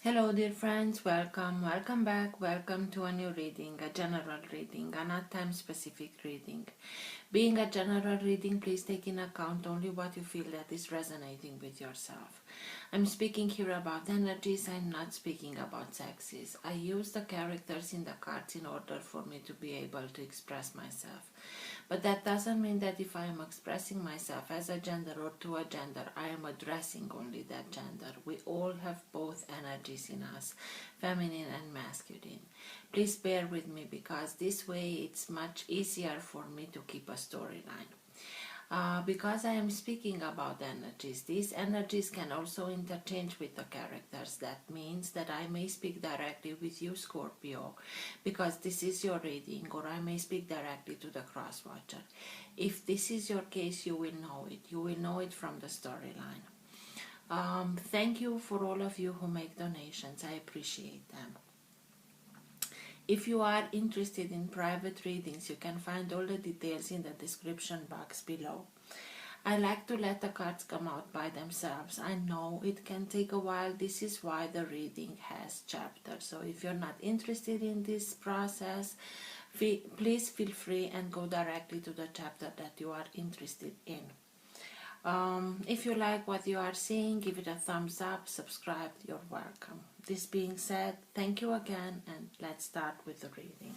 Hello dear friends, welcome back, welcome to a new reading, a general reading, a not time specific reading. Being a general reading, please take in account only what you feel that is resonating with yourself. I'm speaking here about energies, I'm not speaking about sexes. I use the characters in the cards in order for me to be able to express myself. But that doesn't mean that if I am expressing myself as a gender or to a gender, I am addressing only that gender. We all have both energies in us, feminine and masculine. Please bear with me because this way it's much easier for me to keep a storyline. Because I am speaking about energies, these energies can also interchange with the characters. That means that I may speak directly with you, Scorpio, because this is your reading, or I may speak directly to the cross watcher. If this is your case, you will know it. You will know it from the storyline. Thank you for all of you who make donations. I appreciate them. If you are interested in private readings, you can find all the details in the description box below. I like to let the cards come out by themselves. I know it can take a while. This is why the reading has chapters. So if you're not interested in this process, please feel free and go directly to the chapter that you are interested in. If you like what you are seeing, give it a thumbs up, subscribe, you're welcome. This being said, thank you again, and let's start with the reading.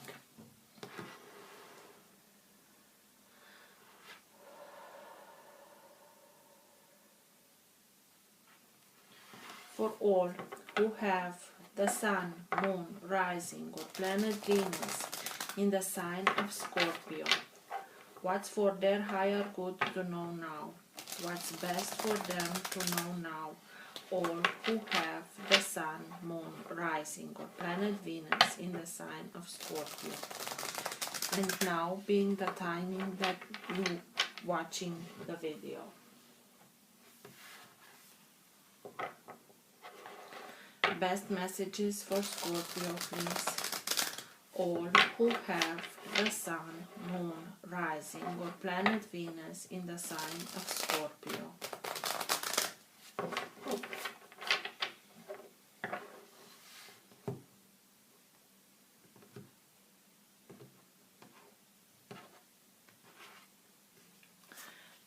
For all who have the Sun, Moon, Rising, or planet Venus in the sign of Scorpio, what's for their higher good to know now? What's best for them to know now? All who have the Sun, Moon, Rising, or planet Venus in the sign of Scorpio. And now being the timing that you watching the video. Best messages for Scorpio, please. All who have the Sun, Moon, Rising, or planet Venus in the sign of Scorpio.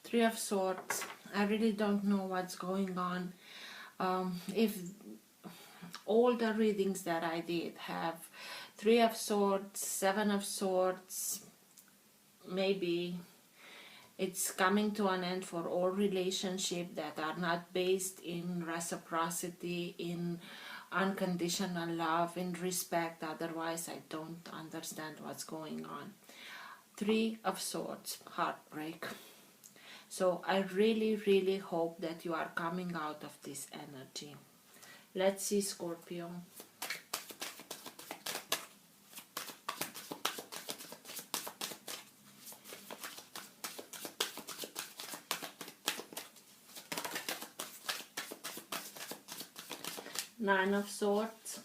Three of Swords. I really don't know what's going on. If all the readings that I did have Three of Swords, Seven of Swords, maybe it's coming to an end for all relationships that are not based in reciprocity, in unconditional love, in respect. Otherwise, I don't understand what's going on. Three of Swords, heartbreak. So I really hope that you are coming out of this energy. Let's see, Scorpio. Nine of Swords.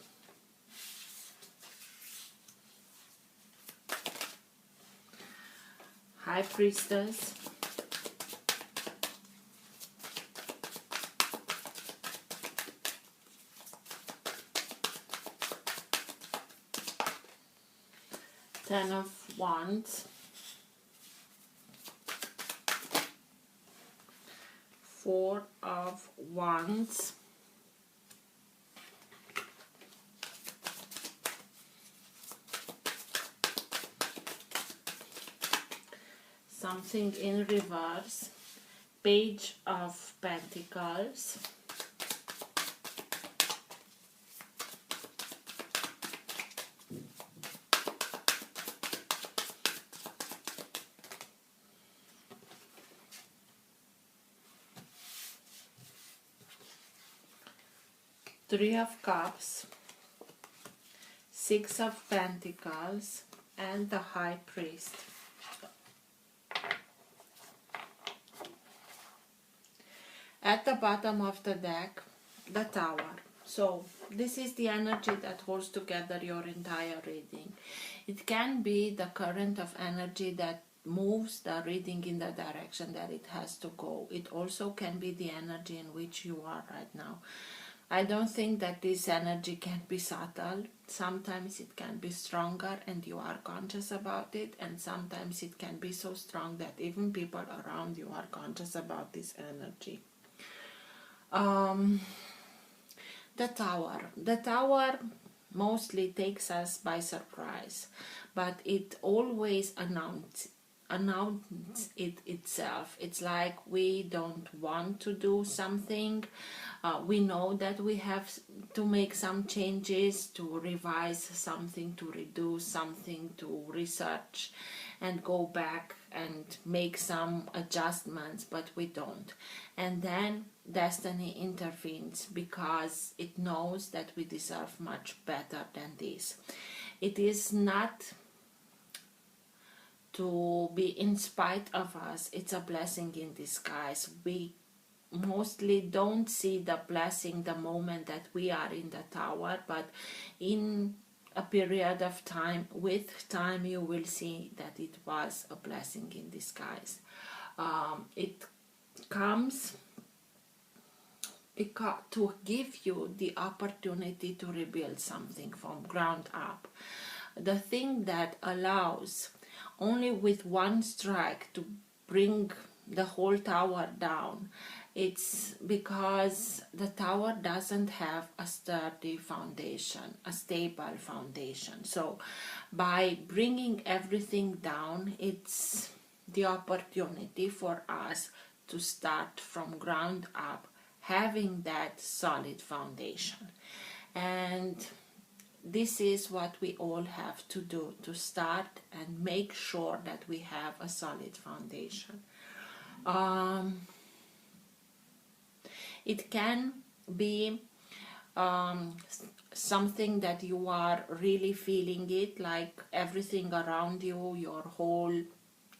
High Priestess. Ten of Wands. Four of Wands. Something in reverse. Page of Pentacles. Three of Cups, Six of Pentacles, and the High Priest. At the bottom of the deck, the Tower. So this is the energy that holds together your entire reading. It can be the current of energy that moves the reading in the direction that it has to go. It also can be the energy in which you are right now. I don't think that this energy can be subtle. Sometimes it can be stronger and you are conscious about it, and sometimes it can be so strong that even people around you are conscious about this energy. The Tower. The Tower mostly takes us by surprise, but it always announces it itself. It's like we don't want to do something. We know that we have to make some changes, to revise something, to reduce something, to research and go back and make some adjustments, but we don't. And then destiny intervenes because it knows that we deserve much better than this. It is not to be in spite of us, it's a blessing in disguise. We mostly don't see the blessing the moment that we are in the tower, but in a period of time, with time, you will see that it was a blessing in disguise. It comes to give you the opportunity to rebuild something from ground up. The thing that allows only with one strike to bring the whole tower down, it's because the tower doesn't have a sturdy foundation, a stable foundation. So by bringing everything down, it's the opportunity for us to start from ground up, having that solid foundation. And this is what we all have to do, to start and make sure that we have a solid foundation. It can be something that you are really feeling it, like everything around you, your whole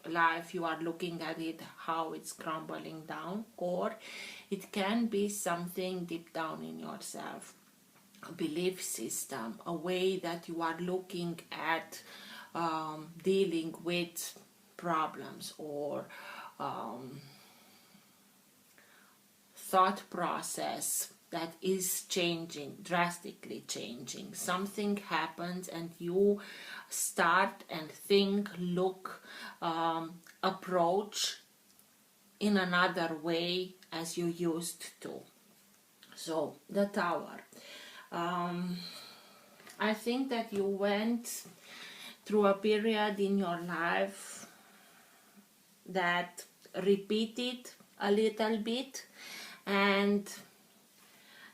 life, you are looking at it, how it's crumbling down. Or it can be something deep down in yourself, a belief system, a way that you are looking at dealing with problems, or thought process that is changing, drastically changing. Something happens and you start and think, look, approach in another way as you used to. So the tower. I think that you went through a period in your life that repeated a little bit, and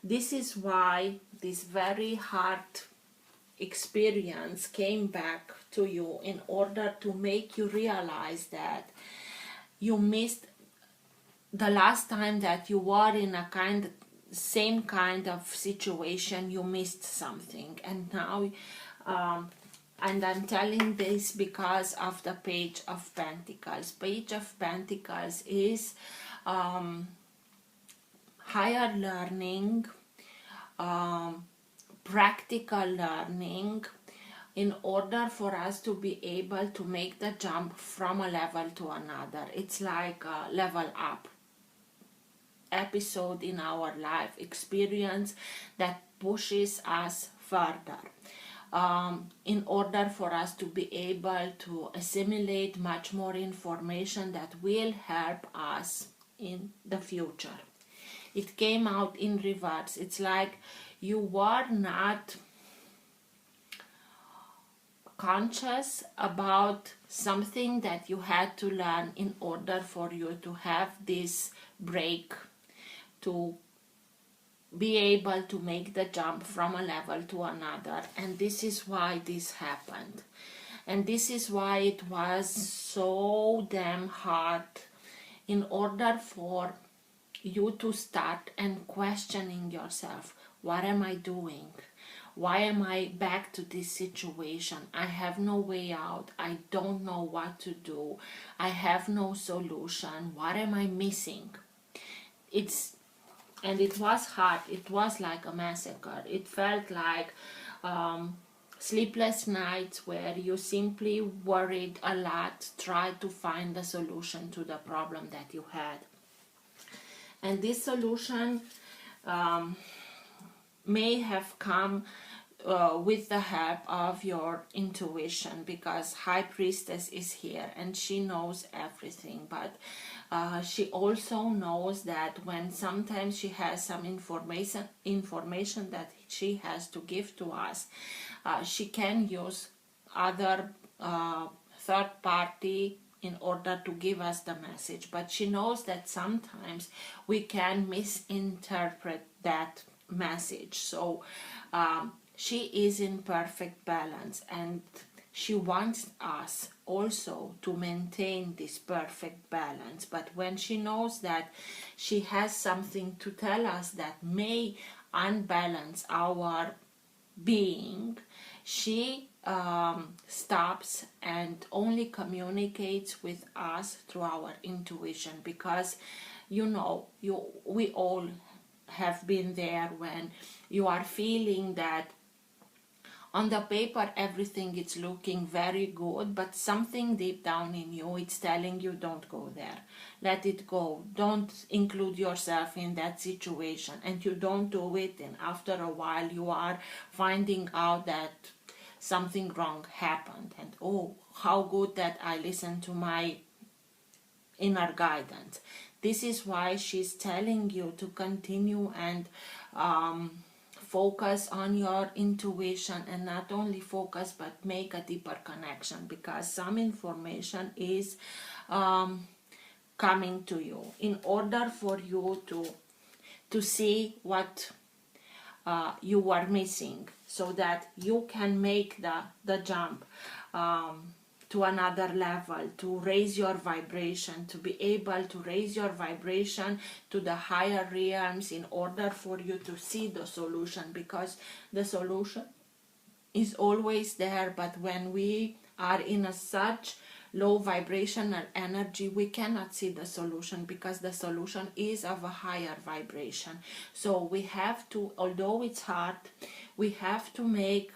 this is why this very hard experience came back to you, in order to make you realize that you missed the last time that you were in a same kind of situation. You missed something, and now and I'm telling this because of the Page of Pentacles. Page of Pentacles is higher learning, practical learning, in order for us to be able to make the jump from a level to another. It's like a level up episode in our life, experience that pushes us further, in order for us to be able to assimilate much more information that will help us in the future. It came out in reverse. It's like you were not conscious about something that you had to learn in order for you to have this break, to be able to make the jump from a level to another. And this is why this happened. And this is why it was so damn hard, in order for you to start and questioning yourself. What am I doing? Why am I back to this situation? I have no way out. I don't know what to do. I have no solution. What am I missing? And it was hard. It was like a massacre. It felt like sleepless nights where you simply worried a lot, tried to find a solution to the problem that you had. And this solution may have come with the help of your intuition, because High Priestess is here and she knows everything. But she also knows that when sometimes she has some information that she has to give to us, she can use other third party in order to give us the message. But she knows that sometimes we can misinterpret that message. So she is in perfect balance, and she wants us also to maintain this perfect balance. But when she knows that she has something to tell us that may unbalance our being, she stops and only communicates with us through our intuition. Because we all have been there when you are feeling that on the paper everything is looking very good, but something deep down in you it's telling you, don't go there, let it go, don't include yourself in that situation. And you don't do it, and after a while you are finding out that something wrong happened, and oh, how good that I listened to my inner guidance. This is why she's telling you to continue and focus on your intuition, and not only focus but make a deeper connection, because some information is coming to you in order for you to see what you are missing, so that you can make the jump to another level, to raise your vibration, to be able to raise your vibration to the higher realms in order for you to see the solution. Because the solution is always there, but when we are in a such low vibrational energy, we cannot see the solution, because the solution is of a higher vibration. So we have to, although it's hard, we have to make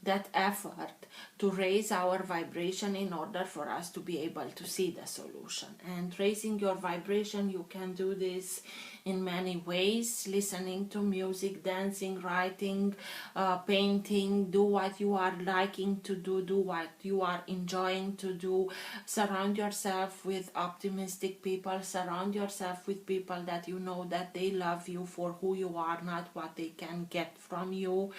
that effort to raise our vibration in order for us to be able to see the solution. And raising your vibration, you can do this in many ways: listening to music, dancing, writing, painting. Do what you are liking to do what you are enjoying to do. Surround yourself with optimistic people, surround yourself with people that you know that they love you for who you are, not what they can get from you.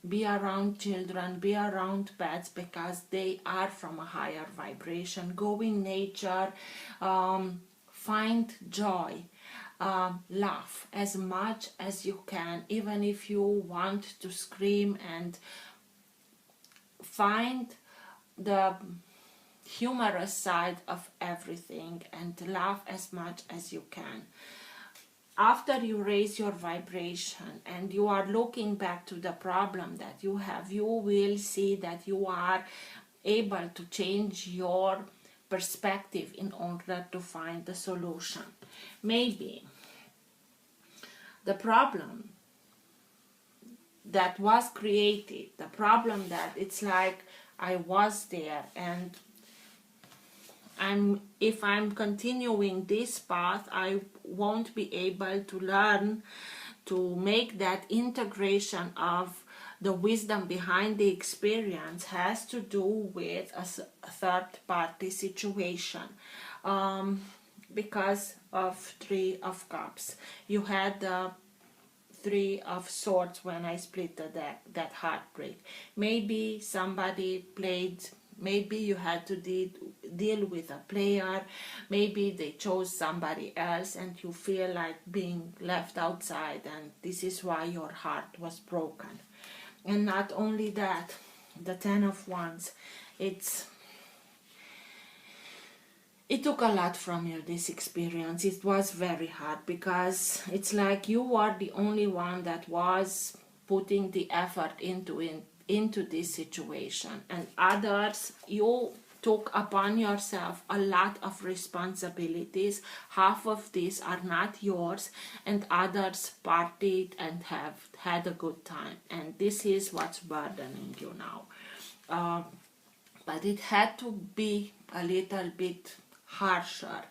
Be around children, be around pets, because they are from a higher vibration. Go in nature, find joy. Laugh as much as you can, even if you want to scream, and find the humorous side of everything and laugh as much as you can. After you raise your vibration and you are looking back to the problem that you have, you will see that you are able to change your perspective in order to find the solution. Maybe the problem that was created, the problem that it's like I was there, and if I'm continuing this path, I won't be able to learn to make that integration of the wisdom behind the experience, has to do with a third party situation. Because of Three of Cups, you had the Three of Swords when I split the deck, that heartbreak. Maybe somebody played, maybe you had to deal with a player, maybe they chose somebody else and you feel like being left outside, and this is why your heart was broken. And not only that, the Ten of Wands, it took a lot from you, this experience. It was very hard, because it's like you were the only one that was putting the effort into this situation, and others, you took upon yourself a lot of responsibilities. Half of these are not yours, and others partied and have had a good time, and this is what's burdening you now. But it had to be a little bit harsher,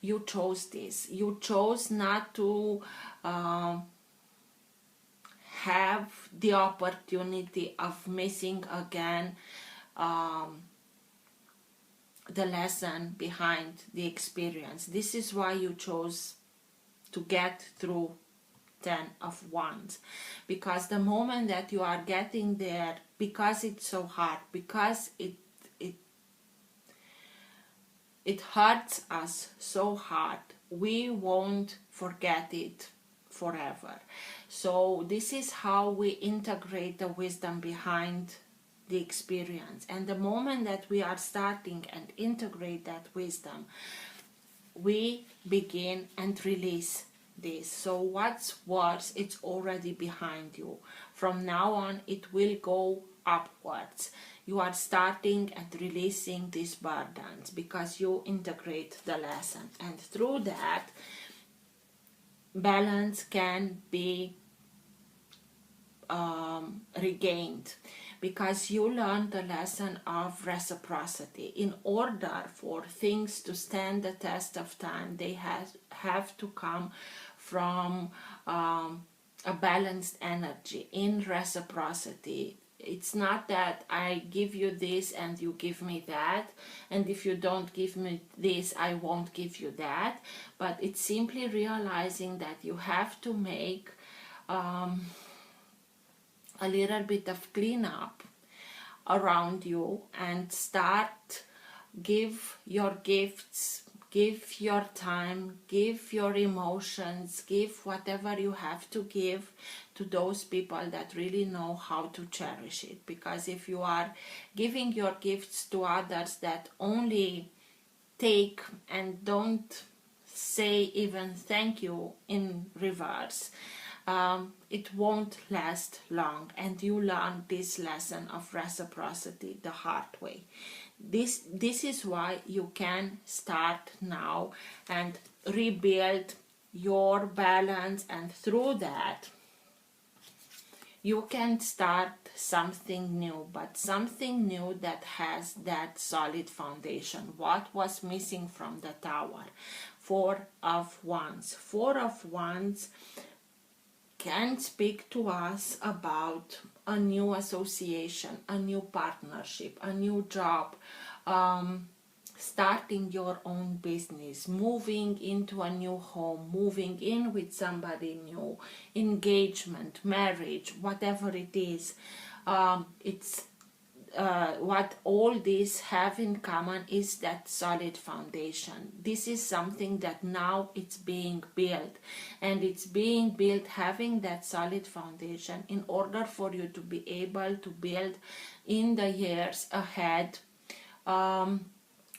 you chose this. You chose not to have the opportunity of missing again the lesson behind the experience. This is why you chose to get through 10 of Wands, because the moment that you are getting there, because it's so hard, because it hurts us so hard, we won't forget it forever. So this is how we integrate the wisdom behind the experience. And the moment that we are starting and integrate that wisdom, we begin and release this. So what's worse, it's already behind you. From now on, it will go upwards. You are starting and releasing these burdens because you integrate the lesson, and through that, balance can be regained, because you learn the lesson of reciprocity. In order for things to stand the test of time, they have to come from a balanced energy in reciprocity. It's not that I give you this and you give me that, and if you don't give me this, I won't give you that. But it's simply realizing that you have to make a little bit of cleanup around you and start give your gifts, give your time, give your emotions, give whatever you have to give to those people that really know how to cherish it. Because if you are giving your gifts to others that only take and don't say even thank you in reverse, it won't last long, and you learn this lesson of reciprocity the hard way. This is why you can start now and rebuild your balance, and through that you can start something new, but something new that has that solid foundation. What was missing from the Tower? Four of Wands. Four of Wands can speak to us about a new association, a new partnership, a new job, starting your own business, moving into a new home, moving in with somebody new, engagement, marriage, whatever it is. It's what all these have in common is that solid foundation. This is something that now it's being built, and it's being built having that solid foundation in order for you to be able to build in the years ahead,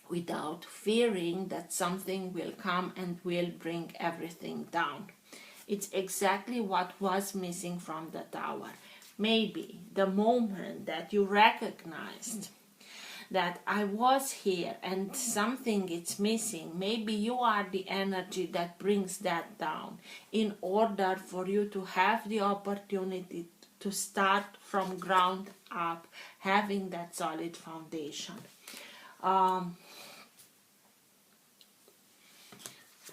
without fearing that something will come and will bring everything down. It's exactly what was missing from the Tower. Maybe the moment that you recognized that I was here and something is missing, maybe you are the energy that brings that down, in order for you to have the opportunity to start from ground up, having that solid foundation.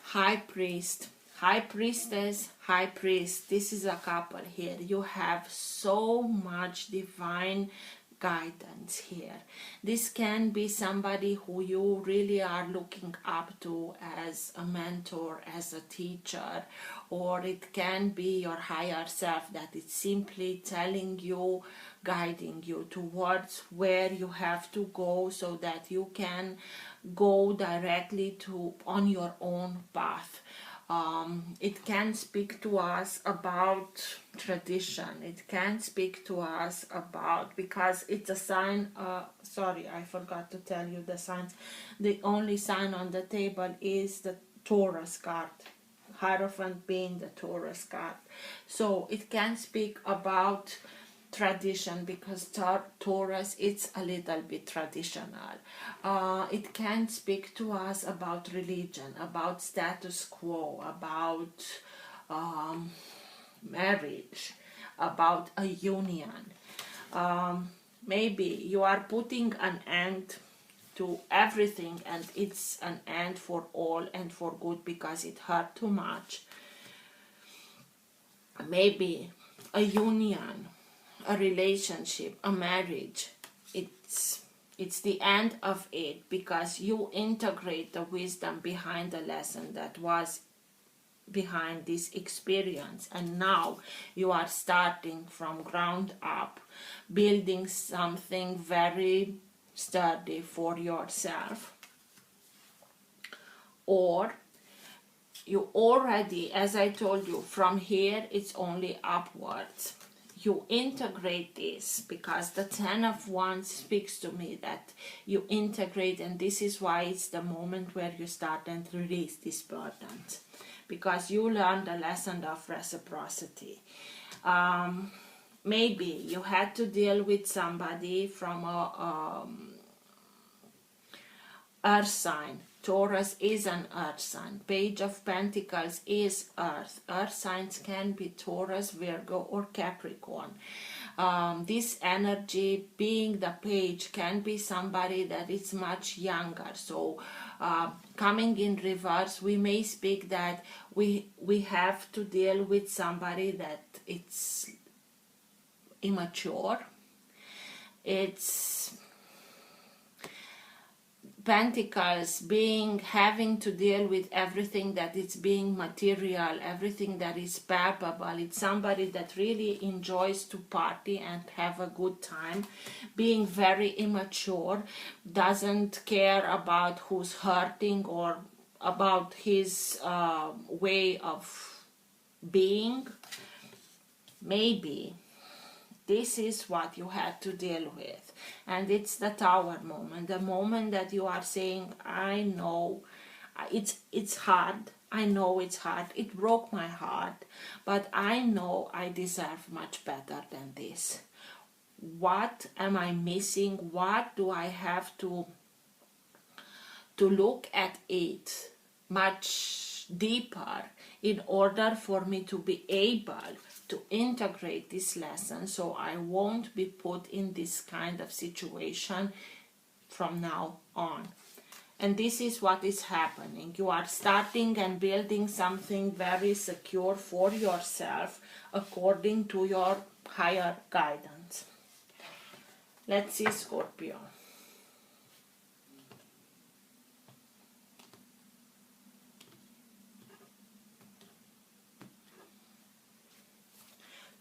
High Priest, High Priestess, High Priest, this is a couple here. You have so much divine guidance here. This can be somebody who you really are looking up to as a mentor, as a teacher, or it can be your higher self that is simply telling you, guiding you towards where you have to go, so that you can go directly to on your own path. It can speak to us about tradition. It can speak to us about, because it's a sign, sorry, I forgot to tell you the signs. The only sign on the table is the Taurus card, Hierophant being the Taurus card. So it can speak about tradition, because Taurus, it's a little bit traditional. It can speak to us about religion, about status quo, about marriage, about a union. Maybe you are putting an end to everything, and it's an end for all and for good because it hurt too much. Maybe a union, a relationship, a marriage, it's the end of it because you integrate the wisdom behind the lesson that was behind this experience, and now you are starting from ground up, building something very sturdy for yourself. Or you already, as I told you, from here it's only upwards. You integrate this because the 10 of Wands speaks to me that you integrate, and this is why it's the moment where you start and release these burdens, because you learned a lesson of reciprocity. Maybe you had to deal with somebody from a earth sign. Taurus is an earth sign. Page of Pentacles is earth. Earth signs can be Taurus, Virgo, or Capricorn. This energy, being the page, can be somebody that is much younger. So coming in reverse, we may speak that we have to deal with somebody that it's immature. It's Pentacles having to deal with everything that is being material, everything that is palpable. It's somebody that really enjoys to party and have a good time, being very immature, doesn't care about who's hurting or about his way of being. Maybe this is what you had to deal with, and it's the Tower moment, the moment that you are saying, I know it's hard, I know it's hard, it broke my heart, but I know I deserve much better than this. What am I missing? What do I have to look at it much deeper in order for me to be able to integrate this lesson, so I won't be put in this kind of situation from now on. And this is what is happening. You are starting and building something very secure for yourself according to your higher guidance. Let's see, Scorpio.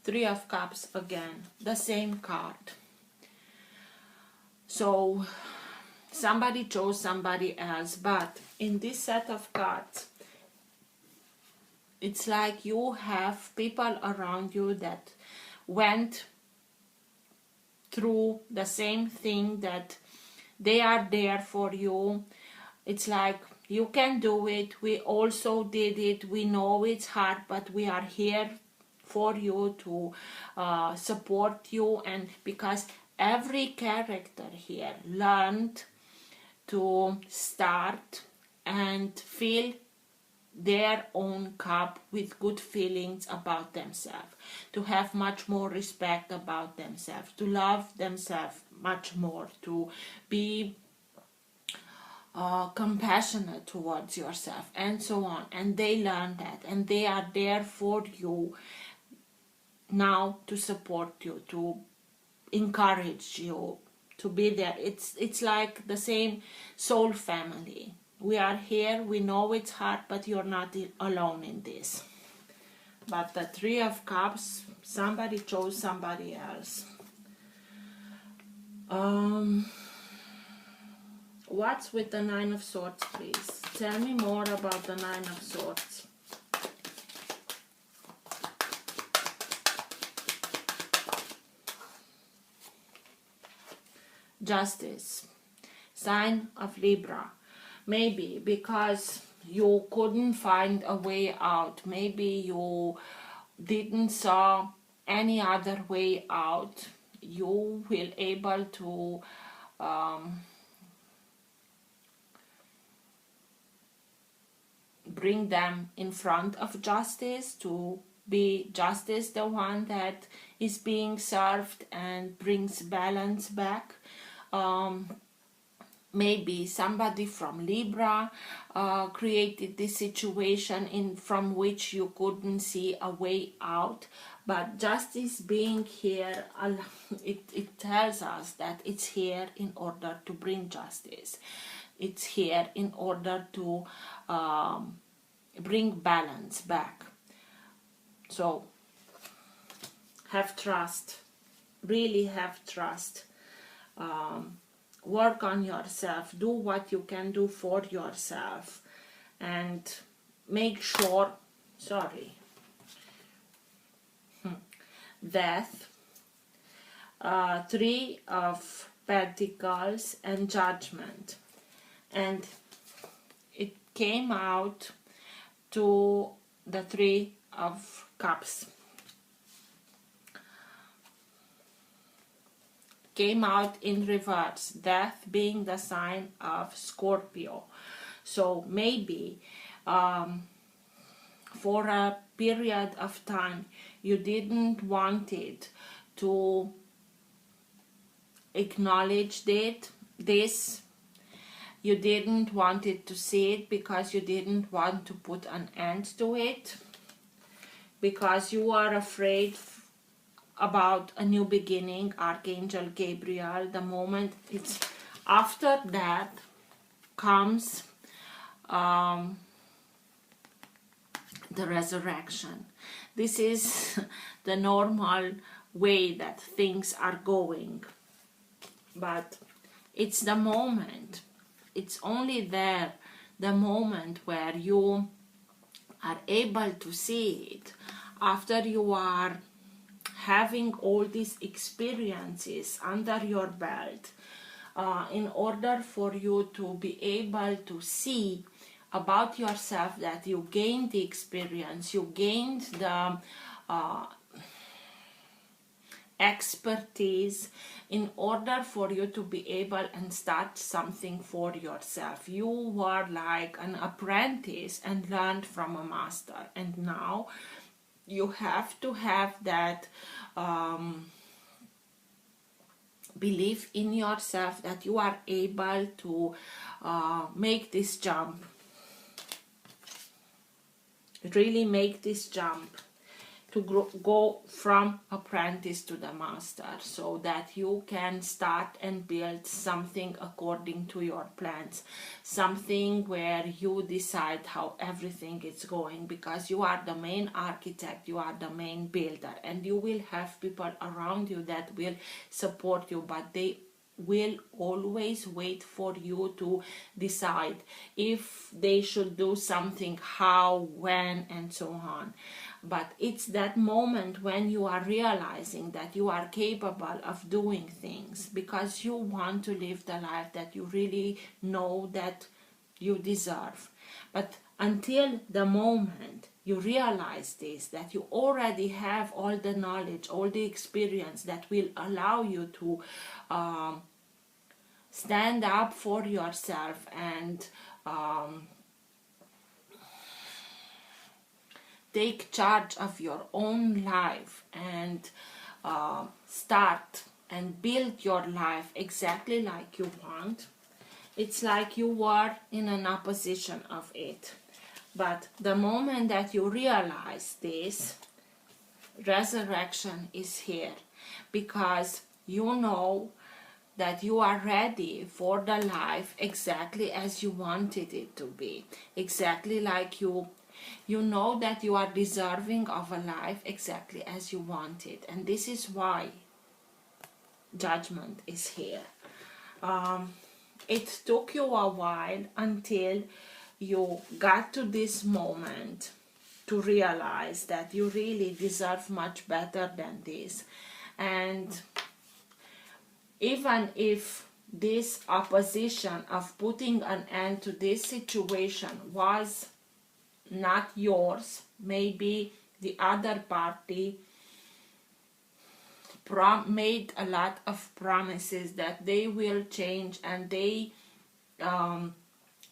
Three of Cups again, the same card. So somebody chose somebody else, but in this set of cards, it's like you have people around you that went through the same thing, that they are there for you. It's like, you can do it, we also did it, we know it's hard, but we are here for you to support you. And because every character here learned to start and fill their own cup with good feelings about themselves, to have much more respect about themselves, to love themselves much more, to be compassionate towards yourself, and so on. And they learn that, and they are there for you now to support you, to encourage you, to be there. It's like the same soul family. We are here, we know it's hard, but you're not alone in this. But the Three of Cups, somebody chose somebody else. What's with the Nine of Swords, please? Tell me more about the Nine of Swords. Justice, sign of Libra. Maybe because you couldn't find a way out, maybe you didn't saw any other way out, you will able to bring them in front of justice, to be justice the one that is being served and brings balance back. maybe somebody from Libra created this situation from which you couldn't see a way out. But justice being here, it tells us that it's here in order to bring justice. It's here in order to bring balance back. So have trust, really have trust. Work on yourself, do what you can do for yourself, and make sure, death, Three of Pentacles, and Judgment, and it came out to the Three of Cups. Came out in reverse, death being the sign of Scorpio. So maybe for a period of time you didn't want it to acknowledge this, you didn't want it to see it because you didn't want to put an end to it, because you are afraid about a new beginning, Archangel Gabriel. The moment it's after that comes the resurrection. This is the normal way that things are going, but it's the moment, it's only there, the moment where you are able to see it, after you are having all these experiences under your belt, in order for you to be able to see about yourself that you gained the experience, you gained the expertise, in order for you to be able and start something for yourself. You were like an apprentice and learned from a master, and now you have to have that belief in yourself that you are able to make this jump, really make this jump, to go from apprentice to the master, so that you can start and build something according to your plans, something where you decide how everything is going, because you are the main architect, you are the main builder, and you will have people around you that will support you, but they will always wait for you to decide if they should do something, how, when, and so on. But it's that moment when you are realizing that you are capable of doing things, because you want to live the life that you really know that you deserve. But until the moment you realize this, that you already have all the knowledge, all the experience that will allow you to stand up for yourself and take charge of your own life and start and build your life exactly like you want. It's like you were in an opposition of it. But the moment that you realize this, resurrection is here, because you know that you are ready for the life exactly as you wanted it to be, exactly like you know that you are deserving of a life exactly as you want it. And this is why judgment is here. It took you a while until you got to this moment to realize that you really deserve much better than this. And even if this opposition of putting an end to this situation was not yours, maybe the other party made a lot of promises that they will change, and they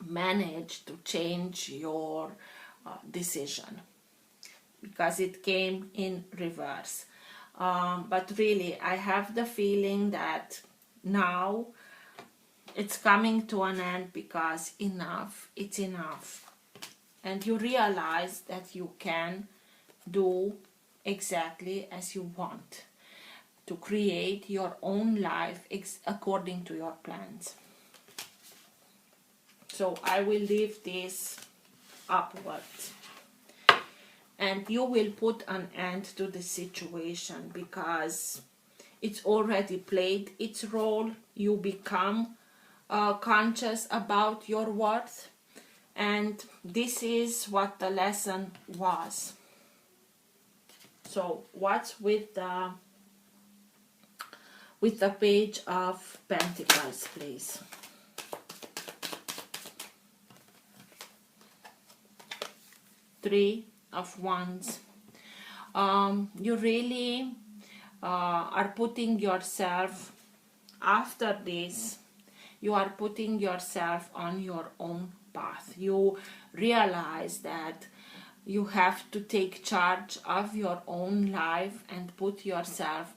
managed to change your decision, because it came in reverse. But really, I have the feeling that now it's coming to an end because enough, it's enough. And you realize that you can do exactly as you want, to create your own life according to your plans. So I will leave this upwards. And you will put an end to the situation because it's already played its role. You become conscious about your worth. And this is what the lesson was. So what's with the Page of Pentacles, please? Three of Wands. You really are putting yourself, after this, you are putting yourself on your own path. You realize that you have to take charge of your own life and put yourself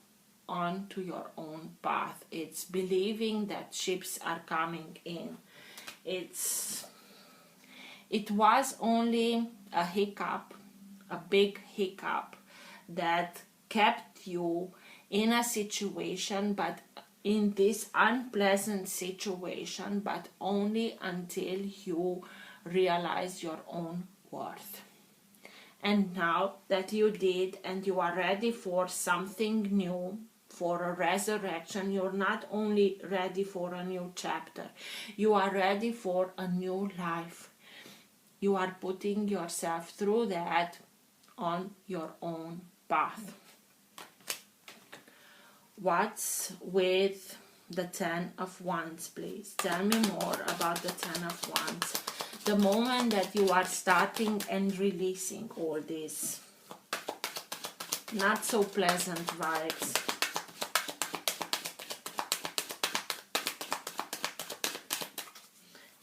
onto your own path. It's believing that ships are coming in. It was only a hiccup, a big hiccup, that kept you in a situation, but in this unpleasant situation, but only until you realize your own worth. And now that you did, and you are ready for something new, for a resurrection, you're not only ready for a new chapter, you are ready for a new life. You are putting yourself through that on your own path. What's with the Ten of Wands, please? Tell me more about the Ten of Wands. The moment that you are starting and releasing all this not so pleasant vibes.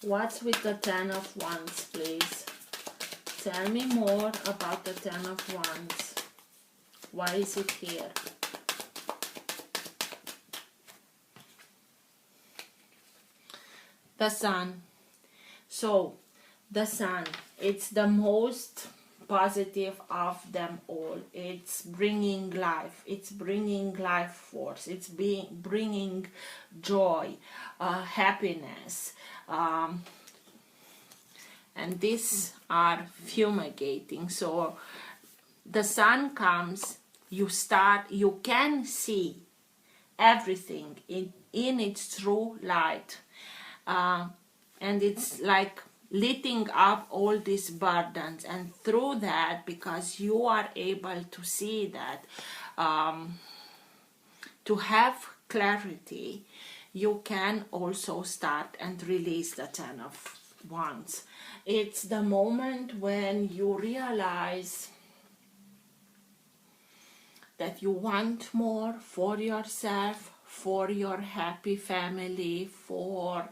What's with the Ten of Wands, please? Tell me more about the Ten of Wands. Why is it here? The Sun. So, the Sun, it's the most positive of them all. It's bringing life. It's bringing life force. It's bringing joy, happiness. And these are fumigating. So the Sun comes, you can see everything in its true light, and it's like lighting up all these burdens. And through that, because you are able to see that, to have clarity, you can also start and release the Ten of Wands. It's the moment when you realize that you want more for yourself, for your happy family, for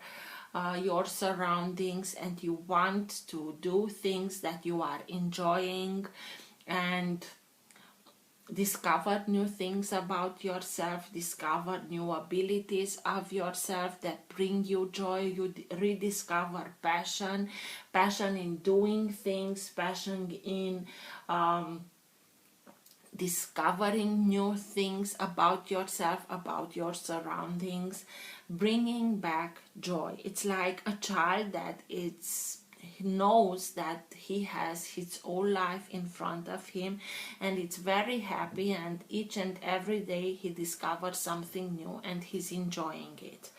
your surroundings, and you want to do things that you are enjoying and discover new things about yourself, discover new abilities of yourself that bring you joy. You rediscover passion in doing things, passion in discovering new things about yourself, about your surroundings, bringing back joy. It's like a child that knows that he has his whole life in front of him, and it's very happy, and each and every day he discovers something new and he's enjoying it.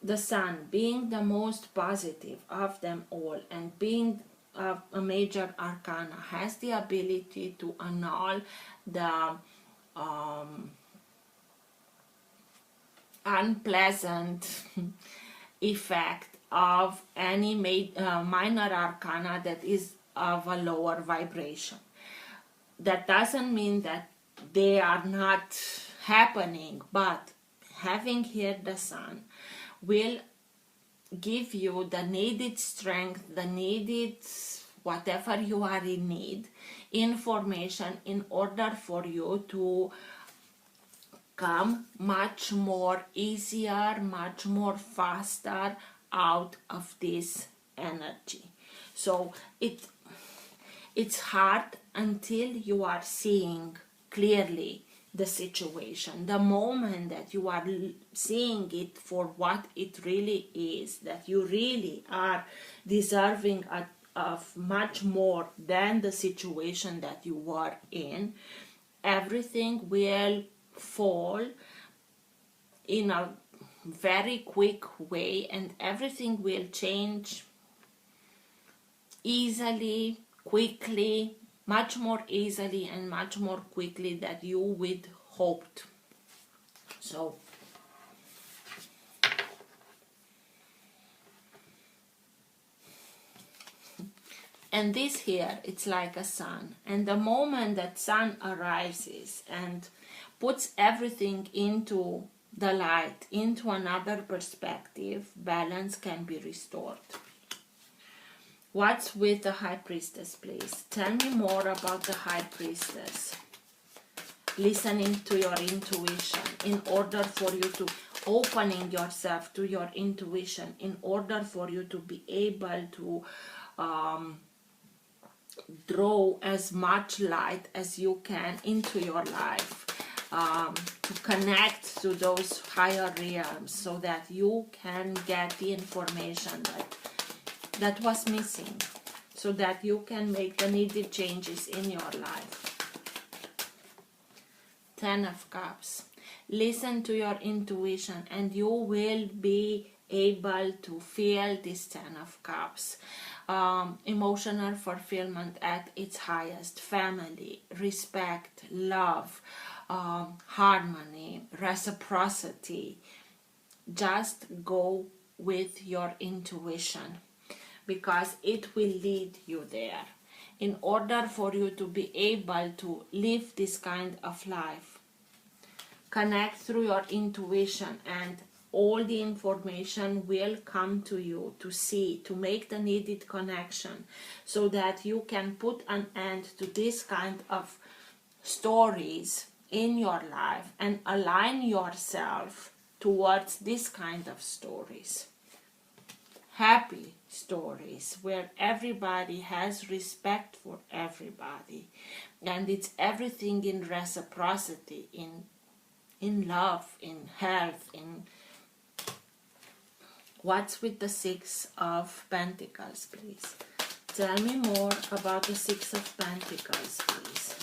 The Sun, being the most positive of them all and being a major arcana, has the ability to annul the unpleasant effect of any minor arcana that is of a lower vibration. That doesn't mean that they are not happening, but having here the Sun will give you the needed strength, the needed whatever you are in need, information in order for you to come much more easier, much more faster out of this energy. So it's hard until you are seeing clearly the situation. The moment that you are seeing it for what it really is, that you really are deserving of much more than the situation that you were in, everything will fall in a very quick way, and everything will change easily, quickly, much more easily and much more quickly than you would hoped. So and this here, it's like a sun, and the moment that sun arises and puts everything into the light, into another perspective, balance can be restored. What's with the High Priestess, please? Tell me more about the High Priestess. Listening to your intuition in order for you to opening yourself to your intuition in order for you to be able to draw as much light as you can into your life, to connect to those higher realms so that you can get the information that was missing, so that you can make the needed changes in your life. 10 of Cups. Listen to your intuition and you will be able to feel this 10 of Cups. Emotional fulfillment at its highest. Family, respect, love, harmony, reciprocity. Just go with your intuition, because it will lead you there. In order for you to be able to live this kind of life, connect through your intuition, and all the information will come to you to see, to make the needed connection, so that you can put an end to this kind of stories in your life and align yourself towards this kind of stories. Happy stories where everybody has respect for everybody, and it's everything in reciprocity, in love, in health, in... What's with the 6 of Pentacles, please? Tell me more about the 6 of Pentacles, please.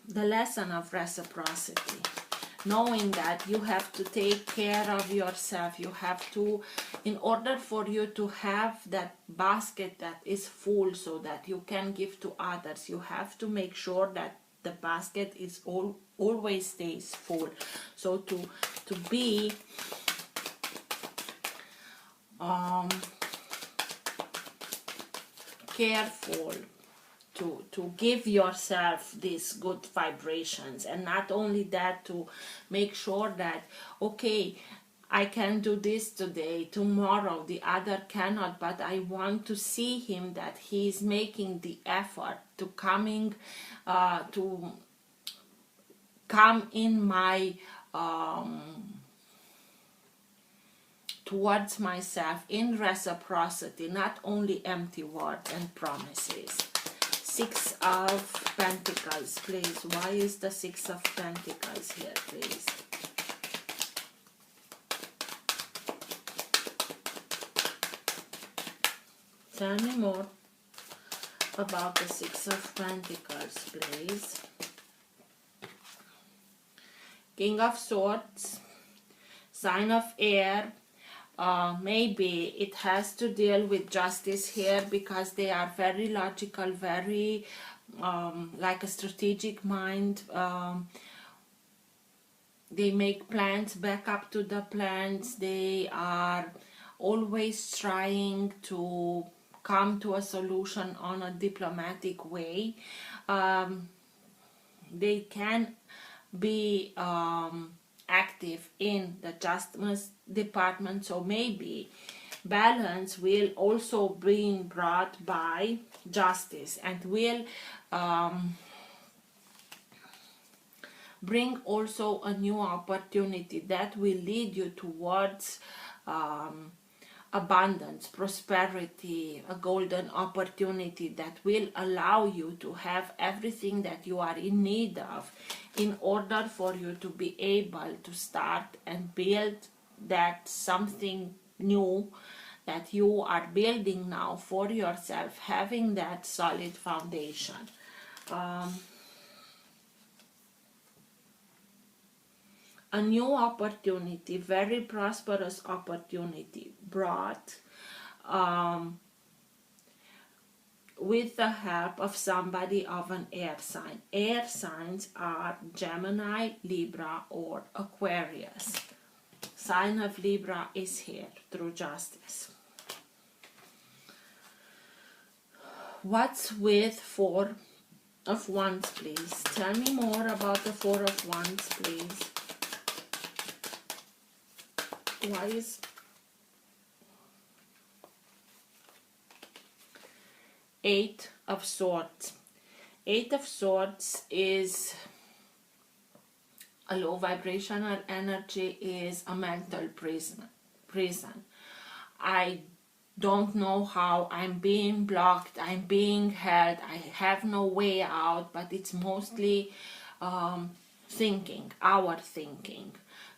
The lesson of reciprocity. Knowing that you have to take care of yourself, you have to, in order for you to have that basket that is full so that you can give to others, you have to make sure that the basket is always stays full. So to be careful, to give yourself these good vibrations, and not only that, to make sure that, okay, I can do this today, tomorrow the other cannot, but I want to see him that he is making the effort to come in my towards myself in reciprocity, not only empty words and promises. 6 of Pentacles, please. Why is the 6 of Pentacles here, please? Tell me more about the 6 of Pentacles, please. King of Swords, sign of air. Maybe it has to deal with justice here, because they are very logical, very like a strategic mind. They make plans, back up to the plans. They are always trying to come to a solution on a diplomatic way. They can be active in the justice department, so maybe balance will also be brought by bring also a new opportunity that will lead you towards abundance, prosperity, a golden opportunity that will allow you to have everything that you are in need of in order for you to be able to start and build that something new that you are building now for yourself, having that solid foundation. A new opportunity, very prosperous opportunity brought with the help of somebody of an air sign. Air signs are Gemini, Libra, or Aquarius. Sign of Libra is here through justice. What's with Four of Wands, please? Tell me more about the Four of Wands, please. Why is Eight of Swords? Eight of Swords is a low vibrational energy, is a mental prison. I don't know how, I'm being blocked, I'm being held, I have no way out, but it's mostly thinking, our thinking.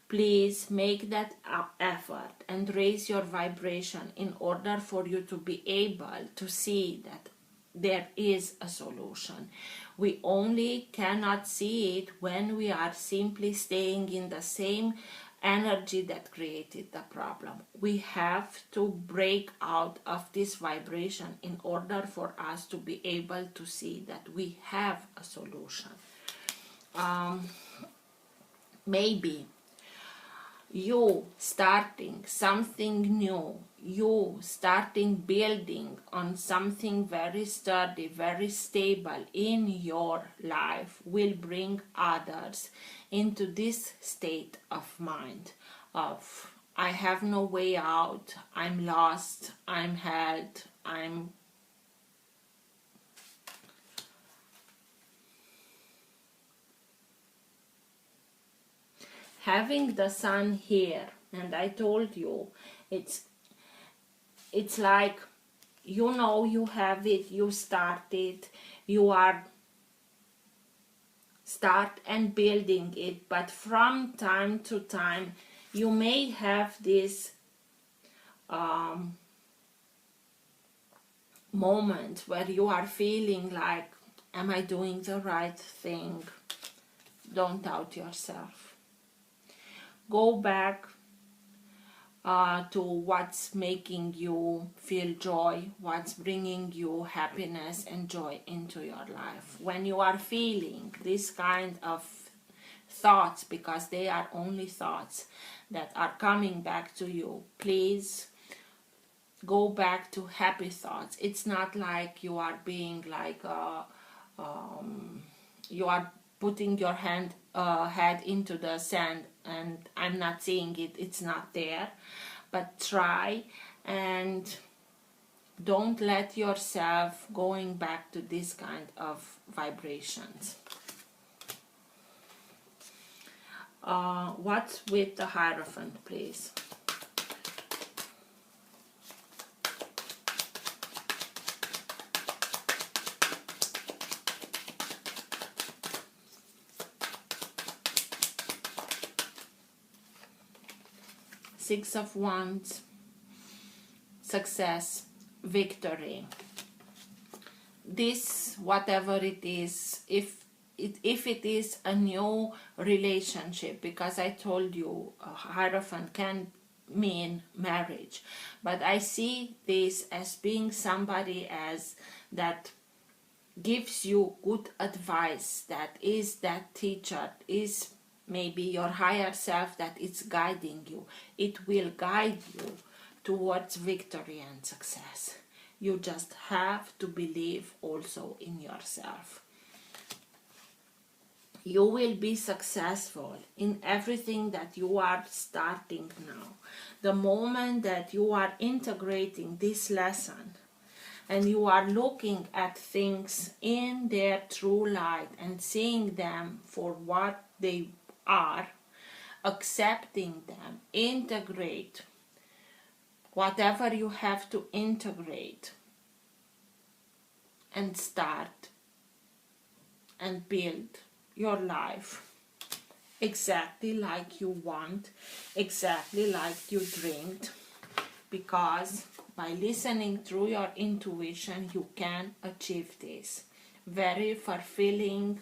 Please make that effort and raise your vibration in order for you to be able to see that there is a solution. We only cannot see it when we are simply staying in the same energy that created the problem. We have to break out of this vibration in order for us to be able to see that we have a solution. Maybe you starting something new, you starting building on something very sturdy, very stable in your life will bring others into this state of mind of I have no way out, I'm lost, I'm held, I'm having the sun here. And I told you, it's like, you know, you have it, you started, you are start and building it, but from time to time you may have this moment where you are feeling like, am I doing the right thing? Don't doubt yourself. Go back to what's making you feel joy, what's bringing you happiness and joy into your life. When you are feeling this kind of thoughts, because they are only thoughts that are coming back to you, please go back to happy thoughts. It's not like you are being like you are putting your head into the sand and I'm not seeing it, it's not there. But try and don't let yourself going back to this kind of vibrations. What's with the Hierophant, please? Six of Wands, success, victory. This, whatever it is, if it is a new relationship, because I told you Hierophant can mean marriage, but I see this as being somebody as that gives you good advice, that is that teacher, is maybe your higher self that is guiding you. It will guide you towards victory and success. You just have to believe also in yourself. You will be successful in everything that you are starting now. The moment that you are integrating this lesson, and you are looking at things in their true light and seeing them for what they are, accepting them, integrate whatever you have to integrate, and start and build your life exactly like you want, exactly like you dreamed, because by listening through your intuition you can achieve this very fulfilling,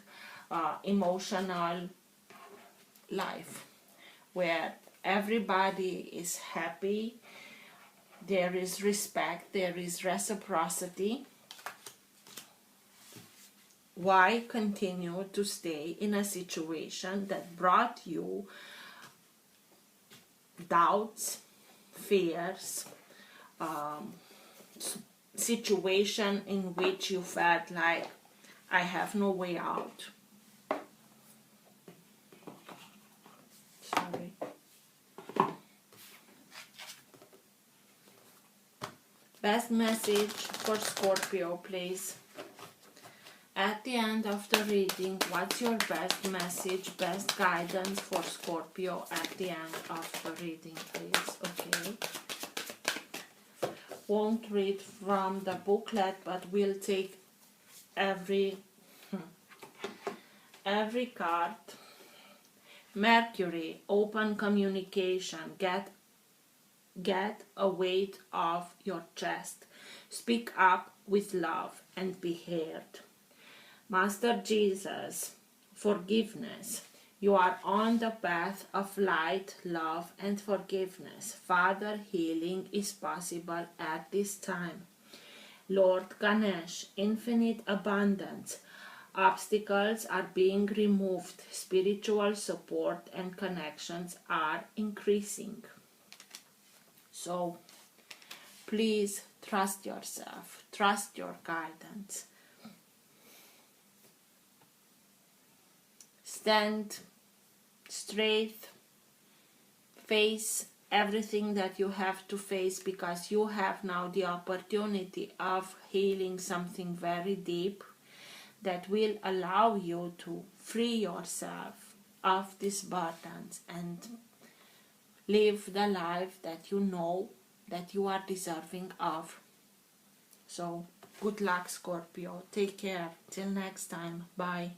emotional life where everybody is happy, there is respect, there is reciprocity. Why continue to stay in a situation that brought you doubts, fears, situation in which you felt like I have no way out? Sorry. Best message for Scorpio, please. At the end of the reading, what's your best message, best guidance for Scorpio at the end of the reading, please? Okay. Won't read from the booklet, but we'll take every card. Mercury, open communication. Get a weight off your chest. Speak up with love and be heard. Master Jesus, forgiveness. You are on the path of light, love, and forgiveness. Father, healing is possible at this time. Lord Ganesh, infinite abundance. Obstacles are being removed. Spiritual support and connections are increasing. So, please trust yourself. Trust your guidance. Stand straight, face everything that you have to face, because you have now the opportunity of healing something very deep that will allow you to free yourself of these burdens and live the life that you know that you are deserving of. So, good luck, Scorpio. Take care. Till next time. Bye.